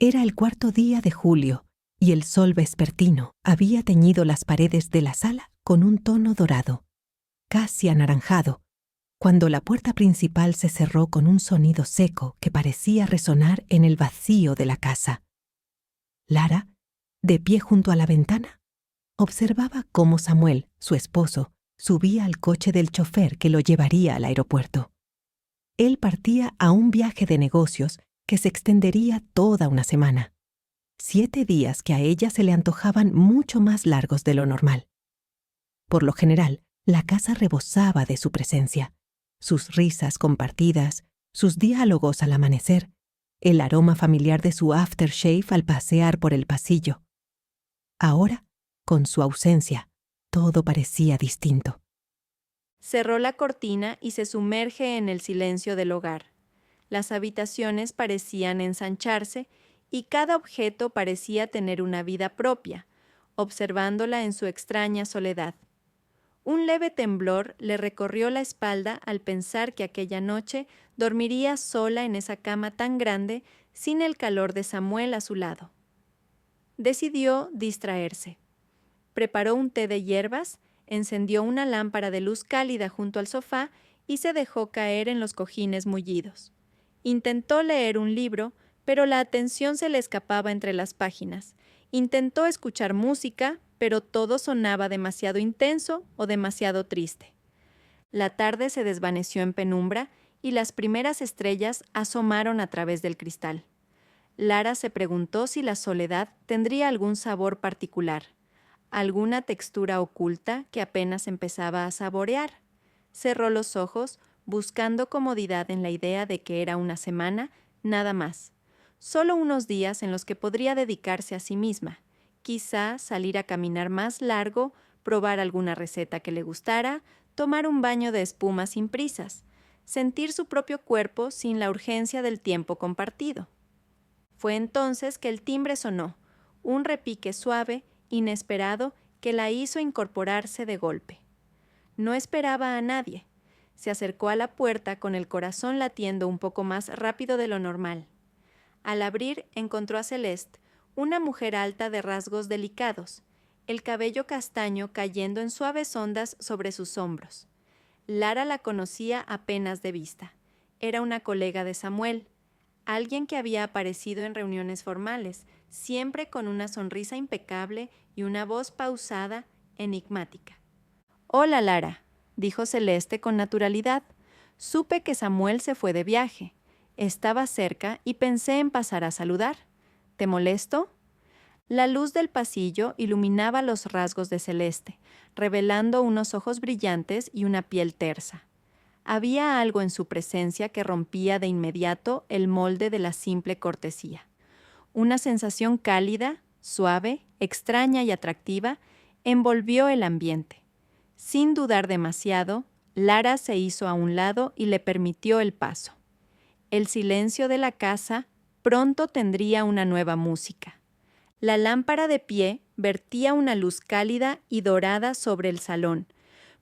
Era el cuarto día de julio y el sol vespertino había teñido las paredes de la sala con un tono dorado, casi anaranjado, cuando la puerta principal se cerró con un sonido seco que parecía resonar en el vacío de la casa. Lara, de pie junto a la ventana, observaba cómo Samuel, su esposo, subía al coche del chofer que lo llevaría al aeropuerto. Él partía a un viaje de negocios que se extendería toda una semana. 7 días que a ella se le antojaban mucho más largos de lo normal. Por lo general, la casa rebosaba de su presencia. Sus risas compartidas, sus diálogos al amanecer, el aroma familiar de su aftershave al pasear por el pasillo. Ahora, con su ausencia, todo parecía distinto. Cerró la cortina y se sumerge en el silencio del hogar. Las habitaciones parecían ensancharse y cada objeto parecía tener una vida propia, observándola en su extraña soledad. Un leve temblor le recorrió la espalda al pensar que aquella noche dormiría sola en esa cama tan grande sin el calor de Samuel a su lado. Decidió distraerse. Preparó un té de hierbas, encendió una lámpara de luz cálida junto al sofá y se dejó caer en los cojines mullidos. Intentó leer un libro, pero la atención se le escapaba entre las páginas. Intentó escuchar música, pero todo sonaba demasiado intenso o demasiado triste. La tarde se desvaneció en penumbra y las primeras estrellas asomaron a través del cristal. Lara se preguntó si la soledad tendría algún sabor particular, alguna textura oculta que apenas empezaba a saborear. Cerró los ojos, buscando comodidad en la idea de que era una semana, nada más. Solo unos días en los que podría dedicarse a sí misma, quizá salir a caminar más largo, probar alguna receta que le gustara, tomar un baño de espuma sin prisas, sentir su propio cuerpo sin la urgencia del tiempo compartido. Fue entonces que el timbre sonó, un repique suave, inesperado, que la hizo incorporarse de golpe. No esperaba a nadie. Se acercó a la puerta con el corazón latiendo un poco más rápido de lo normal. Al abrir, encontró a Celeste, una mujer alta de rasgos delicados, el cabello castaño cayendo en suaves ondas sobre sus hombros. Lara la conocía apenas de vista. Era una colega de Samuel, alguien que había aparecido en reuniones formales, siempre con una sonrisa impecable y una voz pausada, enigmática. «Hola, Lara», dijo Celeste con naturalidad. «Supe que Samuel se fue de viaje. Estaba cerca y pensé en pasar a saludar. ¿Te molesto?» La luz del pasillo iluminaba los rasgos de Celeste, revelando unos ojos brillantes y una piel tersa. Había algo en su presencia que rompía de inmediato el molde de la simple cortesía. Una sensación cálida, suave, extraña y atractiva envolvió el ambiente. Sin dudar demasiado, Lara se hizo a un lado y le permitió el paso. El silencio de la casa pronto tendría una nueva música. La lámpara de pie vertía una luz cálida y dorada sobre el salón,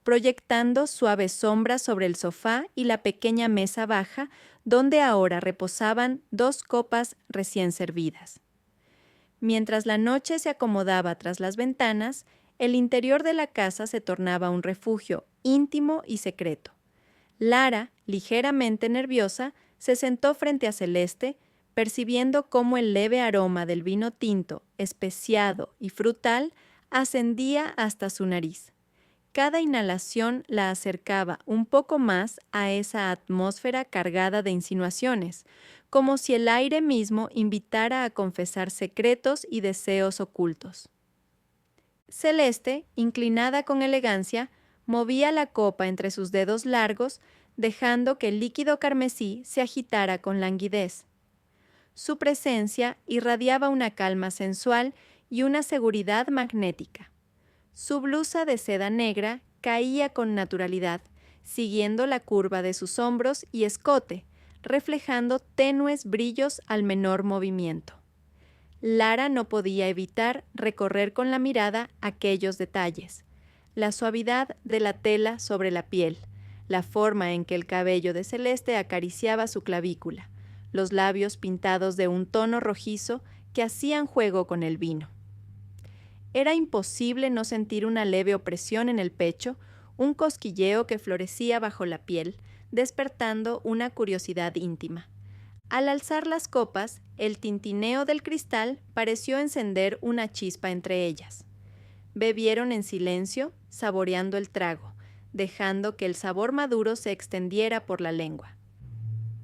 proyectando suaves sombras sobre el sofá y la pequeña mesa baja, donde ahora reposaban 2 copas recién servidas. Mientras la noche se acomodaba tras las ventanas, el interior de la casa se tornaba un refugio íntimo y secreto. Lara, ligeramente nerviosa, se sentó frente a Celeste, percibiendo cómo el leve aroma del vino tinto, especiado y frutal, ascendía hasta su nariz. Cada inhalación la acercaba un poco más a esa atmósfera cargada de insinuaciones, como si el aire mismo invitara a confesar secretos y deseos ocultos. Celeste, inclinada con elegancia, movía la copa entre sus dedos largos, dejando que el líquido carmesí se agitara con languidez. Su presencia irradiaba una calma sensual y una seguridad magnética. Su blusa de seda negra caía con naturalidad, siguiendo la curva de sus hombros y escote, reflejando tenues brillos al menor movimiento. Lara no podía evitar recorrer con la mirada aquellos detalles: la suavidad de la tela sobre la piel, la forma en que el cabello de Celeste acariciaba su clavícula, los labios pintados de un tono rojizo que hacían juego con el vino. Era imposible no sentir una leve opresión en el pecho, un cosquilleo que florecía bajo la piel, despertando una curiosidad íntima. Al alzar las copas, el tintineo del cristal pareció encender una chispa entre ellas. Bebieron en silencio, saboreando el trago, dejando que el sabor maduro se extendiera por la lengua.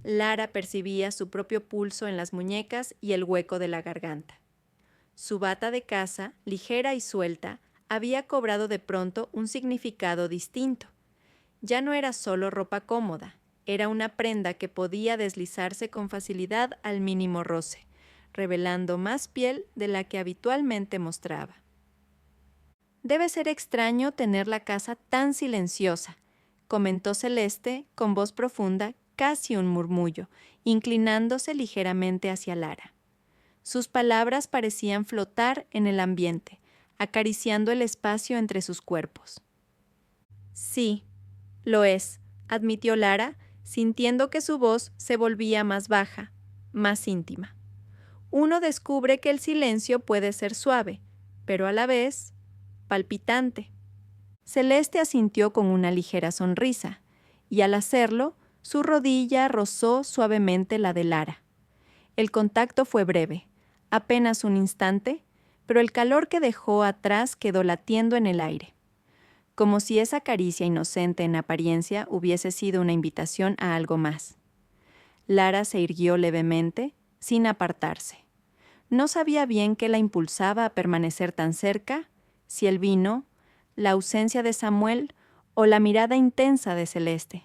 Lara percibía su propio pulso en las muñecas y el hueco de la garganta. Su bata de caza, ligera y suelta, había cobrado de pronto un significado distinto. Ya no era solo ropa cómoda, era una prenda que podía deslizarse con facilidad al mínimo roce, revelando más piel de la que habitualmente mostraba. «Debe ser extraño tener la casa tan silenciosa», comentó Celeste con voz profunda, casi un murmullo, inclinándose ligeramente hacia Lara. Sus palabras parecían flotar en el ambiente, acariciando el espacio entre sus cuerpos. «Sí, lo es», admitió Lara, sintiendo que su voz se volvía más baja, más íntima. Uno descubre que el silencio puede ser suave, pero a la vez palpitante. Celeste asintió con una ligera sonrisa, y al hacerlo, su rodilla rozó suavemente la de Lara. El contacto fue breve, apenas un instante, pero el calor que dejó atrás quedó latiendo en el aire, como si esa caricia inocente en apariencia hubiese sido una invitación a algo más. Lara se irguió levemente, sin apartarse. No sabía bien qué la impulsaba a permanecer tan cerca, si el vino, la ausencia de Samuel o la mirada intensa de Celeste.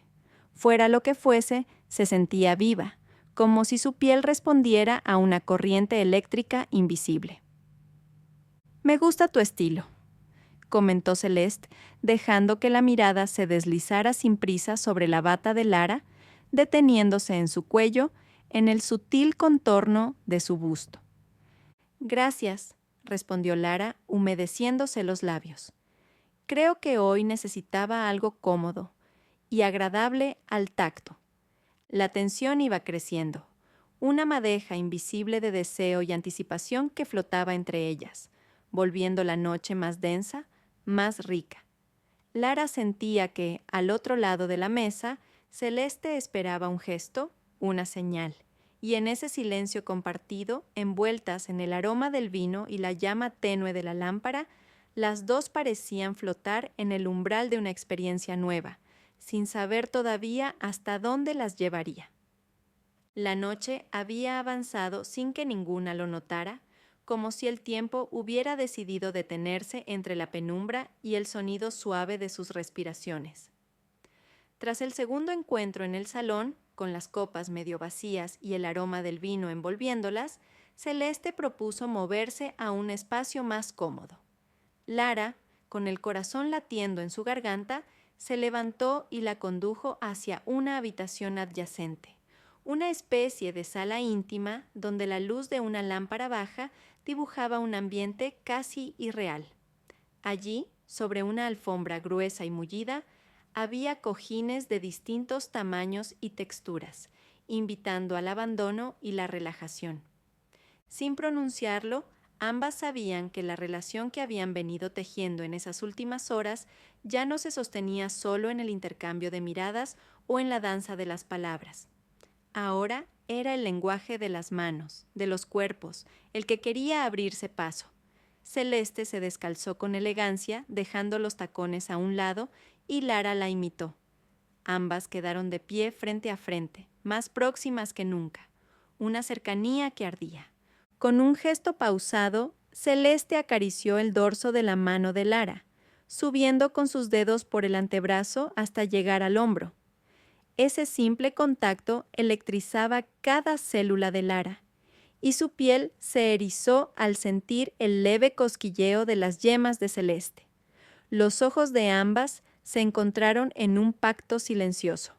Fuera lo que fuese, se sentía viva, como si su piel respondiera a una corriente eléctrica invisible. «Me gusta tu estilo», comentó Celeste, dejando que la mirada se deslizara sin prisa sobre la bata de Lara, deteniéndose en su cuello, en el sutil contorno de su busto. «Gracias», respondió Lara, humedeciéndose los labios. «Creo que hoy necesitaba algo cómodo y agradable al tacto». La tensión iba creciendo, una madeja invisible de deseo y anticipación que flotaba entre ellas, volviendo la noche más densa, más rica. Lara sentía que, al otro lado de la mesa, Celeste esperaba un gesto, una señal, y en ese silencio compartido, envueltas en el aroma del vino y la llama tenue de la lámpara, las dos parecían flotar en el umbral de una experiencia nueva, sin saber todavía hasta dónde las llevaría. La noche había avanzado sin que ninguna lo notara, como si el tiempo hubiera decidido detenerse entre la penumbra y el sonido suave de sus respiraciones. Tras el segundo encuentro en el salón, con las copas medio vacías y el aroma del vino envolviéndolas, Celeste propuso moverse a un espacio más cómodo. Lara, con el corazón latiendo en su garganta, se levantó y la condujo hacia una habitación adyacente, una especie de sala íntima donde la luz de una lámpara baja dibujaba un ambiente casi irreal. Allí, sobre una alfombra gruesa y mullida, había cojines de distintos tamaños y texturas, invitando al abandono y la relajación. Sin pronunciarlo, ambas sabían que la relación que habían venido tejiendo en esas últimas horas ya no se sostenía solo en el intercambio de miradas o en la danza de las palabras. Ahora era el lenguaje de las manos, de los cuerpos, el que quería abrirse paso. Celeste se descalzó con elegancia, dejando los tacones a un lado, y Lara la imitó. Ambas quedaron de pie frente a frente, más próximas que nunca, una cercanía que ardía. Con un gesto pausado, Celeste acarició el dorso de la mano de Lara, subiendo con sus dedos por el antebrazo hasta llegar al hombro. Ese simple contacto electrizaba cada célula de Lara, y su piel se erizó al sentir el leve cosquilleo de las yemas de Celeste. Los ojos de ambas se encontraron en un pacto silencioso.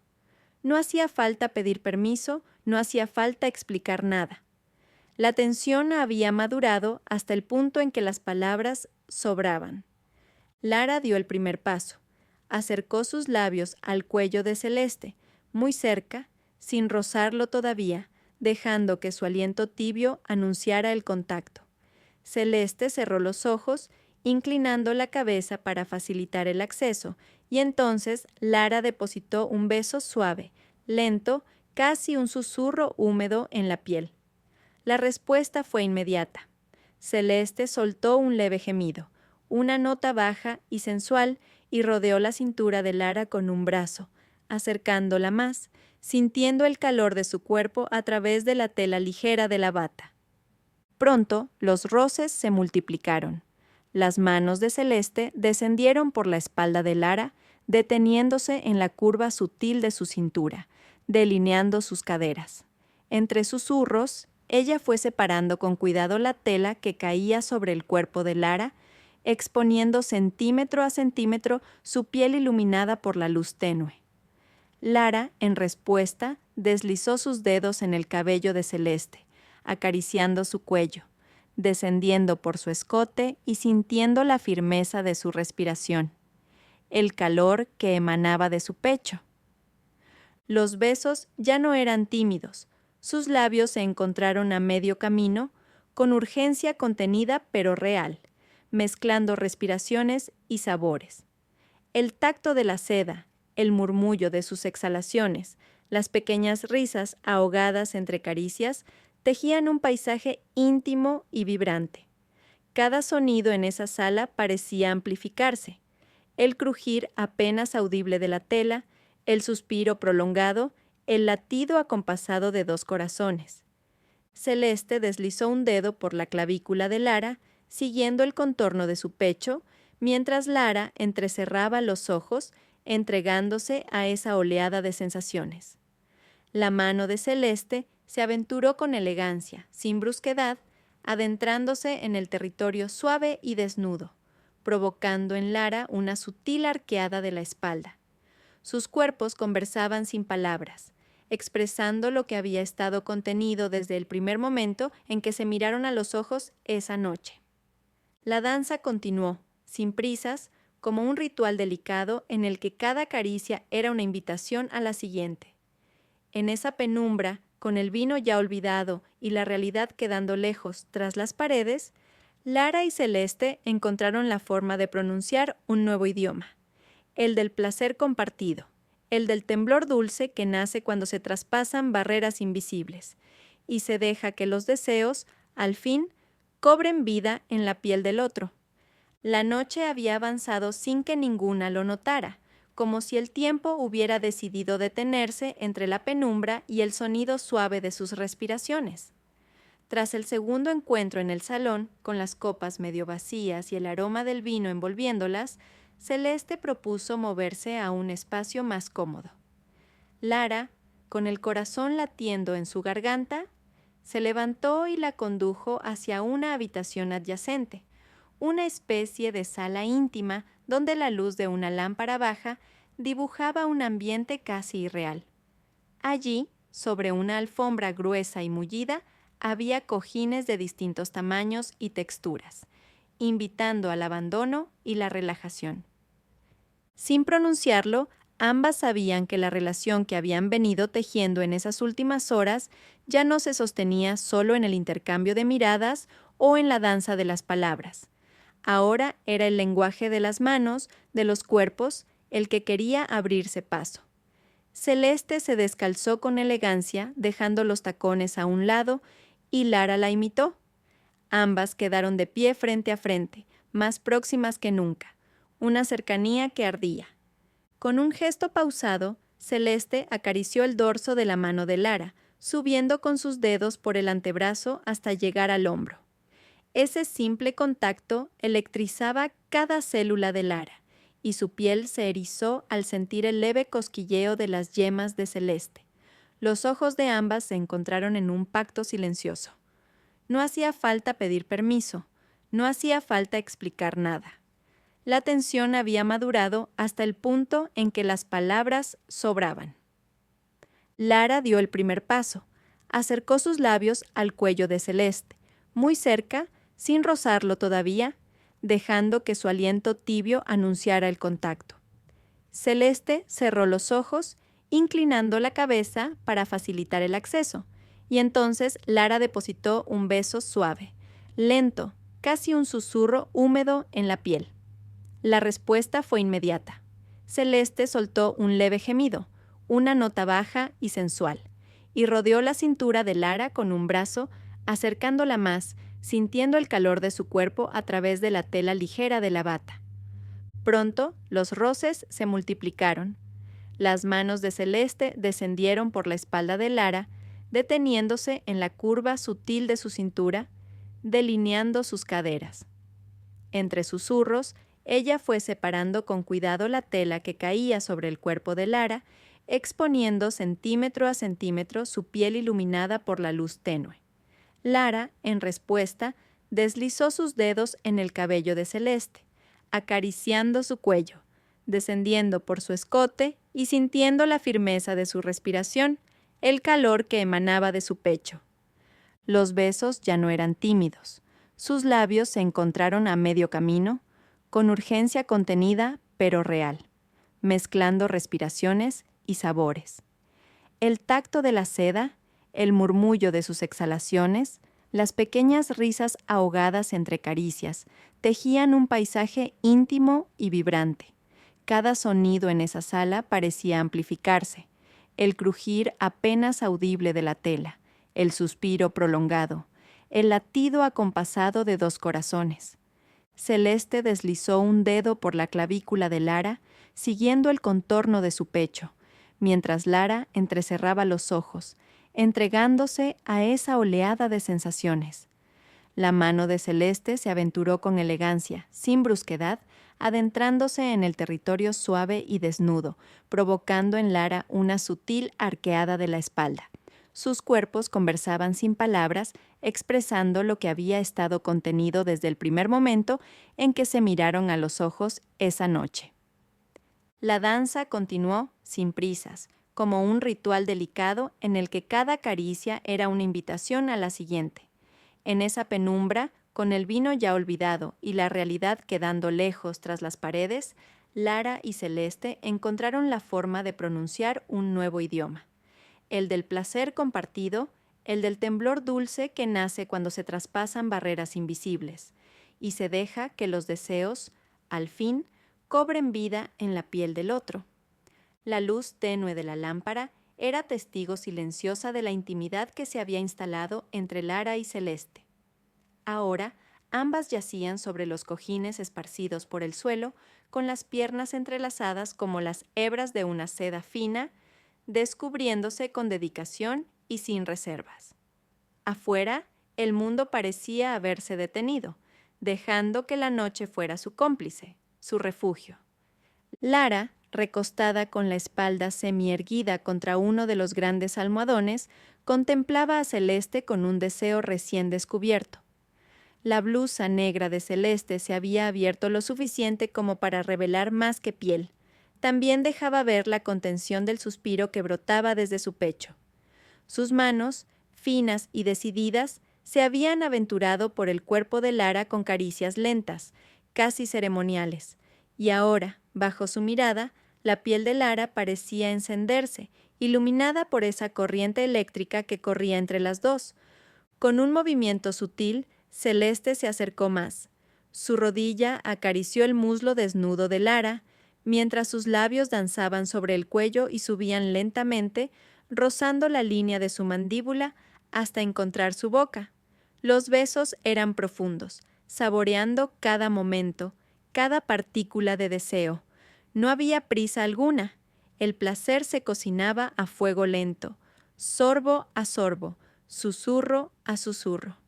No hacía falta pedir permiso, no hacía falta explicar nada. La tensión había madurado hasta el punto en que las palabras sobraban. Lara dio el primer paso. Acercó sus labios al cuello de Celeste, muy cerca, sin rozarlo todavía, dejando que su aliento tibio anunciara el contacto. Celeste cerró los ojos, inclinando la cabeza para facilitar el acceso, y entonces Lara depositó un beso suave, lento, casi un susurro húmedo en la piel. La respuesta fue inmediata. Celeste soltó un leve gemido, una nota baja y sensual, y rodeó la cintura de Lara con un brazo, acercándola más, sintiendo el calor de su cuerpo a través de la tela ligera de la bata. Pronto los roces se multiplicaron. Las manos de Celeste descendieron por la espalda de Lara, deteniéndose en la curva sutil de su cintura, delineando sus caderas. Entre susurros, ella fue separando con cuidado la tela que caía sobre el cuerpo de Lara, exponiendo centímetro a centímetro su piel iluminada por la luz tenue. Lara, en respuesta, deslizó sus dedos en el cabello de Celeste, acariciando su cuello, descendiendo por su escote y sintiendo la firmeza de su respiración, el calor que emanaba de su pecho. Los besos ya no eran tímidos, sus labios se encontraron a medio camino, con urgencia contenida pero real, mezclando respiraciones y sabores. El tacto de la seda, el murmullo de sus exhalaciones, las pequeñas risas ahogadas entre caricias, tejían un paisaje íntimo y vibrante. Cada sonido en esa sala parecía amplificarse. El crujir apenas audible de la tela, el suspiro prolongado, el latido acompasado de dos corazones. Celeste deslizó un dedo por la clavícula de Lara, siguiendo el contorno de su pecho, mientras Lara entrecerraba los ojos, entregándose a esa oleada de sensaciones. La mano de Celeste se aventuró con elegancia, sin brusquedad, adentrándose en el territorio suave y desnudo, provocando en Lara una sutil arqueada de la espalda. Sus cuerpos conversaban sin palabras, expresando lo que había estado contenido desde el primer momento en que se miraron a los ojos esa noche. La danza continuó, sin prisas, como un ritual delicado en el que cada caricia era una invitación a la siguiente. En esa penumbra, con el vino ya olvidado y la realidad quedando lejos tras las paredes, Lara y Celeste encontraron la forma de pronunciar un nuevo idioma, el del placer compartido, el del temblor dulce que nace cuando se traspasan barreras invisibles, y se deja que los deseos, al fin, cobren vida en la piel del otro. La noche había avanzado sin que ninguna lo notara, como si el tiempo hubiera decidido detenerse entre la penumbra y el sonido suave de sus respiraciones. Tras el segundo encuentro en el salón, con las copas medio vacías y el aroma del vino envolviéndolas, Celeste propuso moverse a un espacio más cómodo. Lara, con el corazón latiendo en su garganta, se levantó y la condujo hacia una habitación adyacente, una especie de sala íntima donde la luz de una lámpara baja dibujaba un ambiente casi irreal. Allí, sobre una alfombra gruesa y mullida, había cojines de distintos tamaños y texturas, invitando al abandono y la relajación. Sin pronunciarlo, ambas sabían que la relación que habían venido tejiendo en esas últimas horas ya no se sostenía solo en el intercambio de miradas o en la danza de las palabras. Ahora era el lenguaje de las manos, de los cuerpos, el que quería abrirse paso. Celeste se descalzó con elegancia, dejando los tacones a un lado, y Lara la imitó. Ambas quedaron de pie frente a frente, más próximas que nunca, una cercanía que ardía. Con un gesto pausado, Celeste acarició el dorso de la mano de Lara, subiendo con sus dedos por el antebrazo hasta llegar al hombro. Ese simple contacto electrizaba cada célula de Lara, y su piel se erizó al sentir el leve cosquilleo de las yemas de Celeste. Los ojos de ambas se encontraron en un pacto silencioso. No hacía falta pedir permiso, no hacía falta explicar nada. La tensión había madurado hasta el punto en que las palabras sobraban. Lara dio el primer paso, acercó sus labios al cuello de Celeste, muy cerca, sin rozarlo todavía, dejando que su aliento tibio anunciara el contacto. Celeste cerró los ojos, inclinando la cabeza para facilitar el acceso, y entonces Lara depositó un beso suave, lento, casi un susurro húmedo en la piel. La respuesta fue inmediata. Celeste soltó un leve gemido, una nota baja y sensual, y rodeó la cintura de Lara con un brazo, acercándola más, sintiendo el calor de su cuerpo a través de la tela ligera de la bata. Pronto, los roces se multiplicaron. Las manos de Celeste descendieron por la espalda de Lara, deteniéndose en la curva sutil de su cintura, delineando sus caderas. Entre susurros, ella fue separando con cuidado la tela que caía sobre el cuerpo de Lara, exponiendo centímetro a centímetro su piel iluminada por la luz tenue. Lara, en respuesta, deslizó sus dedos en el cabello de Celeste, acariciando su cuello, descendiendo por su escote y sintiendo la firmeza de su respiración, el calor que emanaba de su pecho. Los besos ya no eran tímidos. Sus labios se encontraron a medio camino, con urgencia contenida pero real, mezclando respiraciones y sabores. El tacto de la seda, el murmullo de sus exhalaciones, las pequeñas risas ahogadas entre caricias, tejían un paisaje íntimo y vibrante. Cada sonido en esa sala parecía amplificarse, el crujir apenas audible de la tela, el suspiro prolongado, el latido acompasado de dos corazones. Celeste deslizó un dedo por la clavícula de Lara, siguiendo el contorno de su pecho, mientras Lara entrecerraba los ojos, entregándose a esa oleada de sensaciones. La mano de Celeste se aventuró con elegancia, sin brusquedad, adentrándose en el territorio suave y desnudo, provocando en Lara una sutil arqueada de la espalda. Sus cuerpos conversaban sin palabras, expresando lo que había estado contenido desde el primer momento en que se miraron a los ojos esa noche. La danza continuó sin prisas, como un ritual delicado en el que cada caricia era una invitación a la siguiente. En esa penumbra, con el vino ya olvidado y la realidad quedando lejos tras las paredes, Lara y Celeste encontraron la forma de pronunciar un nuevo idioma. El del placer compartido, el del temblor dulce que nace cuando se traspasan barreras invisibles, y se deja que los deseos, al fin, cobren vida en la piel del otro. La luz tenue de la lámpara era testigo silenciosa de la intimidad que se había instalado entre Lara y Celeste. Ahora, ambas yacían sobre los cojines esparcidos por el suelo, con las piernas entrelazadas como las hebras de una seda fina, descubriéndose con dedicación y sin reservas. Afuera, el mundo parecía haberse detenido, dejando que la noche fuera su cómplice, su refugio. Lara, recostada con la espalda semierguida contra uno de los grandes almohadones, contemplaba a Celeste con un deseo recién descubierto. La blusa negra de Celeste se había abierto lo suficiente como para revelar más que piel. También dejaba ver la contención del suspiro que brotaba desde su pecho. Sus manos, finas y decididas, se habían aventurado por el cuerpo de Lara con caricias lentas, casi ceremoniales, y ahora, bajo su mirada, la piel de Lara parecía encenderse, iluminada por esa corriente eléctrica que corría entre las dos. Con un movimiento sutil, Celeste se acercó más. Su rodilla acarició el muslo desnudo de Lara, mientras sus labios danzaban sobre el cuello y subían lentamente, rozando la línea de su mandíbula hasta encontrar su boca. Los besos eran profundos, saboreando cada momento, cada partícula de deseo. No había prisa alguna. El placer se cocinaba a fuego lento, sorbo a sorbo, susurro a susurro.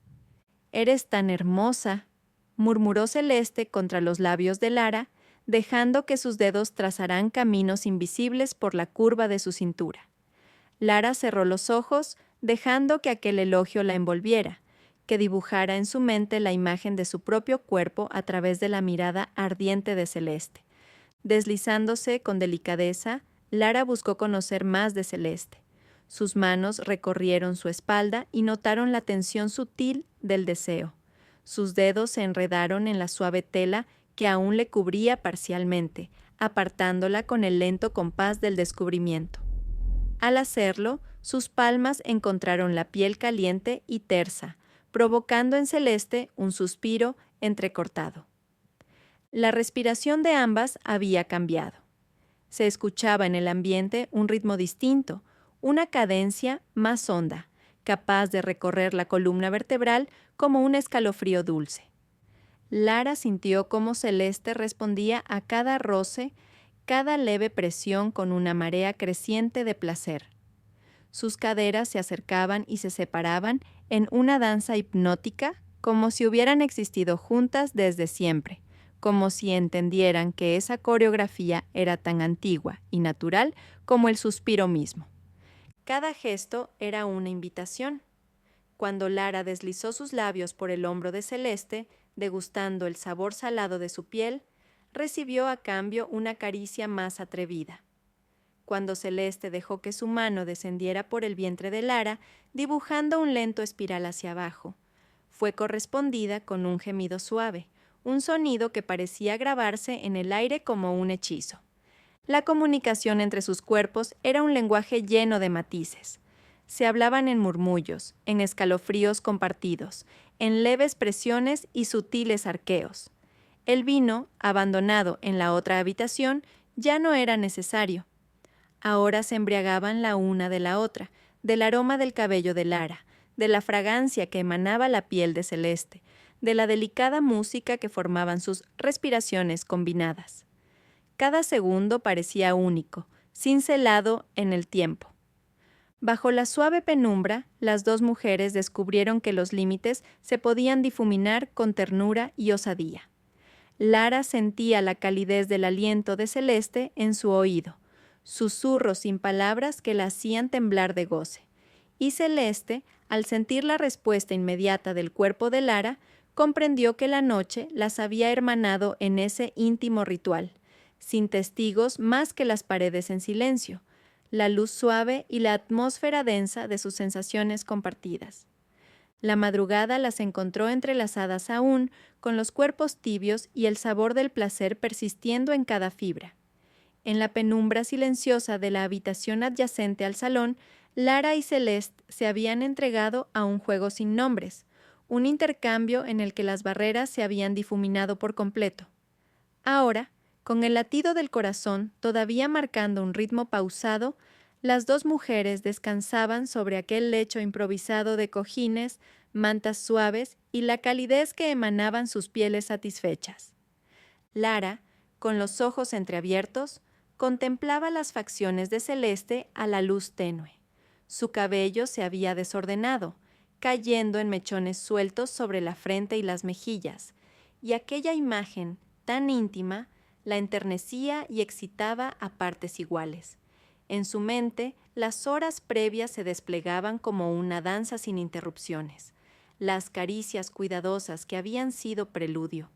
«Eres tan hermosa», murmuró Celeste contra los labios de Lara, dejando que sus dedos trazaran caminos invisibles por la curva de su cintura. Lara cerró los ojos, dejando que aquel elogio la envolviera, que dibujara en su mente la imagen de su propio cuerpo a través de la mirada ardiente de Celeste. Deslizándose con delicadeza, Lara buscó conocer más de Celeste. Sus manos recorrieron su espalda y notaron la tensión sutil del deseo. Sus dedos se enredaron en la suave tela que aún le cubría parcialmente, apartándola con el lento compás del descubrimiento. Al hacerlo, sus palmas encontraron la piel caliente y tersa, provocando en Celeste un suspiro entrecortado. La respiración de ambas había cambiado. Se escuchaba en el ambiente un ritmo distinto, una cadencia más honda, capaz de recorrer la columna vertebral como un escalofrío dulce. Lara sintió cómo Celeste respondía a cada roce, cada leve presión con una marea creciente de placer. Sus caderas se acercaban y se separaban en una danza hipnótica, como si hubieran existido juntas desde siempre, como si entendieran que esa coreografía era tan antigua y natural como el suspiro mismo. Cada gesto era una invitación. Cuando Lara deslizó sus labios por el hombro de Celeste, degustando el sabor salado de su piel, recibió a cambio una caricia más atrevida. Cuando Celeste dejó que su mano descendiera por el vientre de Lara, dibujando un lento espiral hacia abajo, fue correspondida con un gemido suave, un sonido que parecía grabarse en el aire como un hechizo. La comunicación entre sus cuerpos era un lenguaje lleno de matices. Se hablaban en murmullos, en escalofríos compartidos, en leves presiones y sutiles arqueos. El vino, abandonado en la otra habitación, ya no era necesario. Ahora se embriagaban la una de la otra, del aroma del cabello de Lara, de la fragancia que emanaba la piel de Celeste, de la delicada música que formaban sus respiraciones combinadas. Cada segundo parecía único, cincelado en el tiempo. Bajo la suave penumbra, las dos mujeres descubrieron que los límites se podían difuminar con ternura y osadía. Lara sentía la calidez del aliento de Celeste en su oído, susurros sin palabras que la hacían temblar de goce. Y Celeste, al sentir la respuesta inmediata del cuerpo de Lara, comprendió que la noche las había hermanado en ese íntimo ritual, sin testigos más que las paredes en silencio, la luz suave y la atmósfera densa de sus sensaciones compartidas. La madrugada las encontró entrelazadas aún, con los cuerpos tibios y el sabor del placer persistiendo en cada fibra. En la penumbra silenciosa de la habitación adyacente al salón, Lara y Celeste se habían entregado a un juego sin nombres, un intercambio en el que las barreras se habían difuminado por completo. Ahora, con el latido del corazón todavía marcando un ritmo pausado, las dos mujeres descansaban sobre aquel lecho improvisado de cojines, mantas suaves y la calidez que emanaban sus pieles satisfechas. Lara, con los ojos entreabiertos, contemplaba las facciones de Celeste a la luz tenue. Su cabello se había desordenado, cayendo en mechones sueltos sobre la frente y las mejillas, y aquella imagen, tan íntima, la enternecía y excitaba a partes iguales. En su mente, las horas previas se desplegaban como una danza sin interrupciones, las caricias cuidadosas que habían sido preludio,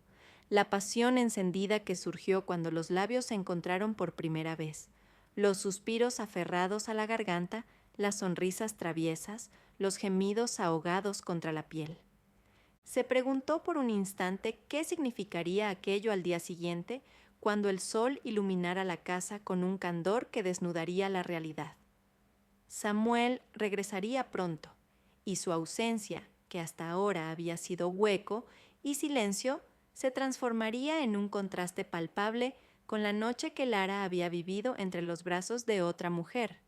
la pasión encendida que surgió cuando los labios se encontraron por primera vez, los suspiros aferrados a la garganta, las sonrisas traviesas, los gemidos ahogados contra la piel. Se preguntó por un instante qué significaría aquello al día siguiente, cuando el sol iluminara la casa con un candor que desnudaría la realidad. Samuel regresaría pronto, y su ausencia, que hasta ahora había sido hueco y silencio, se transformaría en un contraste palpable con la noche que Lara había vivido entre los brazos de otra mujer.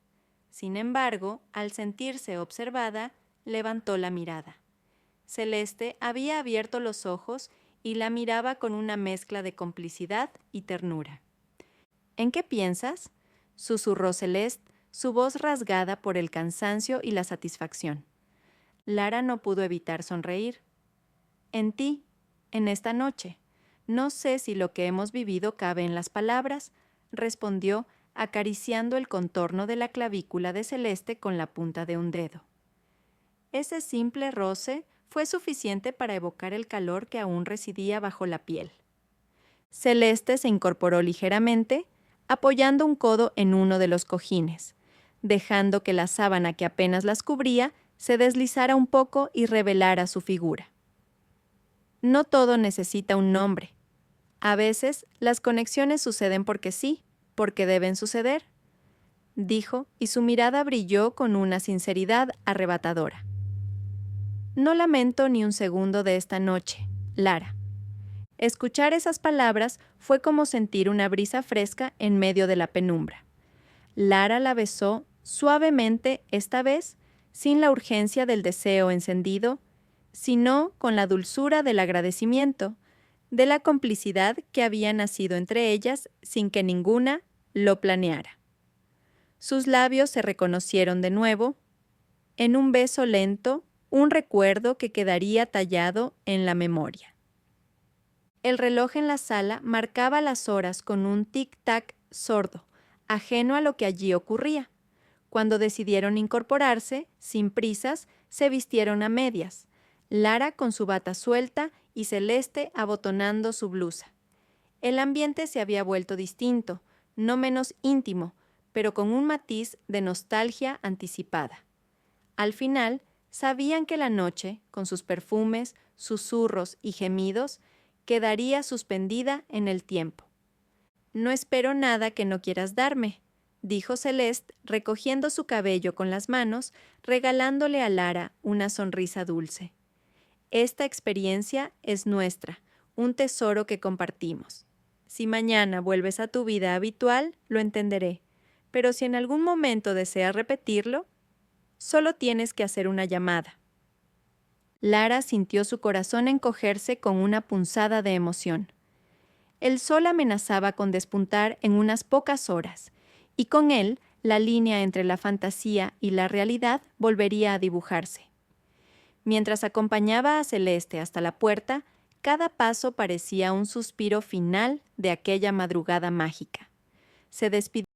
Sin embargo, al sentirse observada, levantó la mirada. Celeste había abierto los ojos y la miraba con una mezcla de complicidad y ternura. ¿En qué piensas?, susurró Celeste, su voz rasgada por el cansancio y la satisfacción. Lara no pudo evitar sonreír. En ti, en esta noche. No sé si lo que hemos vivido cabe en las palabras, respondió, acariciando el contorno de la clavícula de Celeste con la punta de un dedo. Ese simple roce fue suficiente para evocar el calor que aún residía bajo la piel. Celeste se incorporó ligeramente, apoyando un codo en uno de los cojines, dejando que la sábana que apenas las cubría se deslizara un poco y revelara su figura. No todo necesita un nombre. A veces las conexiones suceden porque sí, porque deben suceder. dijo, y su mirada brilló con una sinceridad arrebatadora. No lamento ni un segundo de esta noche, Lara. Escuchar esas palabras fue como sentir una brisa fresca en medio de la penumbra. Lara la besó suavemente, esta vez, sin la urgencia del deseo encendido, sino con la dulzura del agradecimiento, de la complicidad que había nacido entre ellas sin que ninguna lo planeara. Sus labios se reconocieron de nuevo, en un beso lento, un recuerdo que quedaría tallado en la memoria. El reloj en la sala marcaba las horas con un tic-tac sordo, ajeno a lo que allí ocurría. Cuando decidieron incorporarse, sin prisas, se vistieron a medias, Lara con su bata suelta y Celeste abotonando su blusa. El ambiente se había vuelto distinto, no menos íntimo, pero con un matiz de nostalgia anticipada. Al final, sabían que la noche, con sus perfumes, susurros y gemidos, quedaría suspendida en el tiempo. «No espero nada que no quieras darme», dijo Celeste, recogiendo su cabello con las manos, regalándole a Lara una sonrisa dulce. «Esta experiencia es nuestra, un tesoro que compartimos. Si mañana vuelves a tu vida habitual, lo entenderé, pero si en algún momento deseas repetirlo, solo tienes que hacer una llamada». Lara sintió su corazón encogerse con una punzada de emoción. El sol amenazaba con despuntar en unas pocas horas, y con él la línea entre la fantasía y la realidad volvería a dibujarse. Mientras acompañaba a Celeste hasta la puerta, cada paso parecía un suspiro final de aquella madrugada mágica. Se despidió